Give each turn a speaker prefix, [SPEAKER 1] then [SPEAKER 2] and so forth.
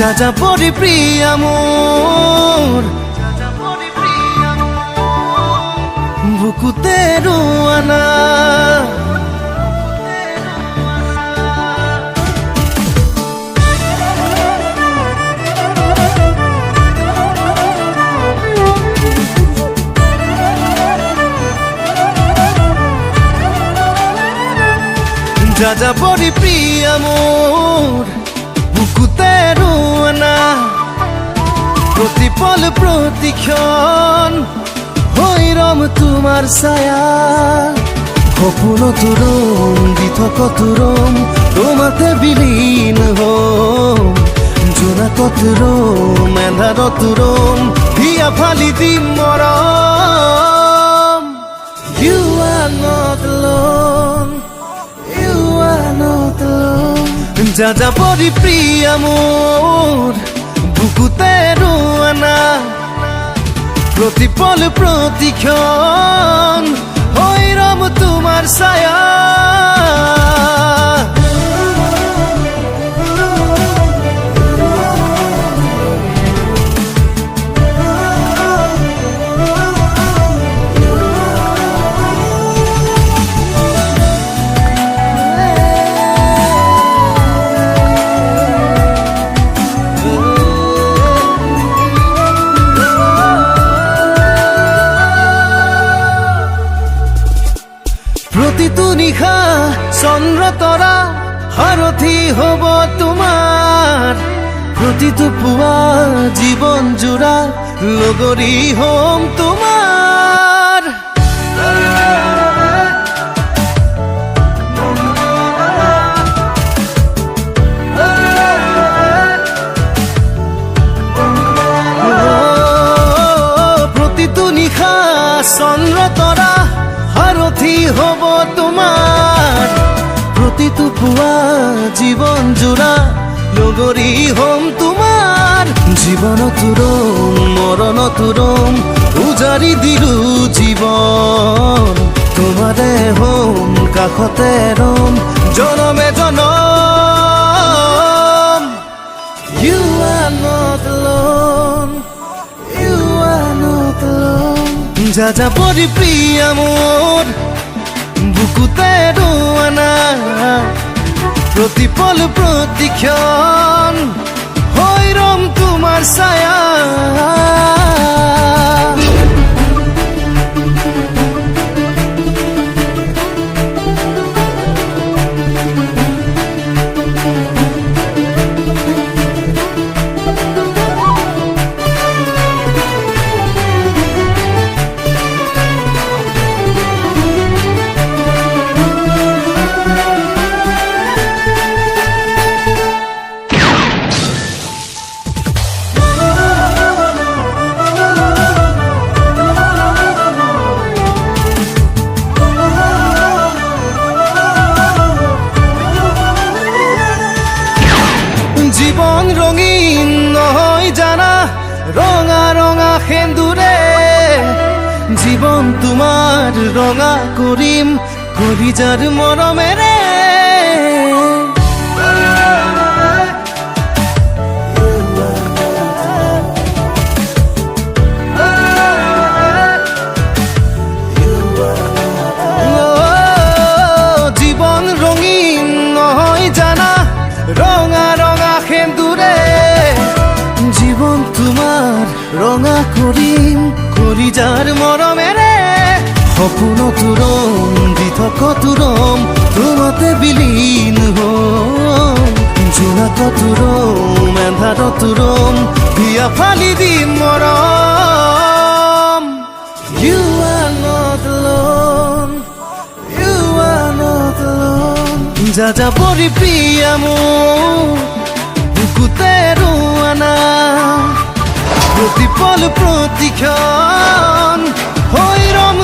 [SPEAKER 1] যাযাবৰী প্ৰিয়া মোৰ বুকুতে ৰোৱানা যাযাবৰী প্ৰিয়া মোৰ বুকুতে ৰোৱানা প্ৰতিপল প্ৰতিক্ষণ হৈ ৰম তোমাৰ ছায়া সপোনত ৰম দি থকত ৰম তোমাতে বিলীন হম জোনাকত ৰম এন্ধাৰত ৰম হিয়া ফালি দিম মৰম You are not alone যাযাবৰী প্ৰিয়া মোৰ বুকুতে ৰোৱানা প্ৰতিপল প্ৰতিক্ষণ হৈ ৰম তোমাৰ ছায়া প্ৰতিটো নিশা চন্দ্ৰ তৰা সাৰথি হ'ব তোমাৰ প্ৰতিটো পুৱা জীৱন জোৰা লগৰী হ'ম তোমাৰ প্ৰতিটো নিশা চন্দ্ৰ তৰা সাৰথি হ'ব তোমাৰ প্ৰতিটো পুৱা জীৱন জোৰা লগৰী হ'ম তোমাৰ জীৱনত ৰম মৰণত ৰম উজাৰি দিলো জীৱন তোমাৰে হ'ম কাষতে ৰম জনমে জনম You are not alone You are not alone যাযাবৰী প্ৰিয়া মোৰ বুকুতে ৰোৱানা প্ৰতিপল প্ৰতিক্ষণ হৈ ৰম তোমাৰ ছায়া জীৱন ৰঙীন নহয় জানা ৰঙা ৰঙা সেন্দুৰে জীৱন তোমাৰ ৰঙা কৰিম কলিজাৰ মৰমেৰে জীৱন ৰঙীন নহয় জানা ৰঙা ৰঙা সেন্দুৰে জীৱন তোমাৰ ৰঙা কৰিম কলিজাৰ মৰমেৰে সপোনত ৰম দি থকত ৰম তোমাতে বিলীন হম জোনাকত ৰম এন্ধাৰত ৰম হিয়া ফালি দিম মৰম You are not alone You are not alone যাযাবৰী প্ৰিয়া মোৰ বুকুতে ৰোৱানা প্ৰতিপল প্ৰতিক্ষণ হৈ ৰম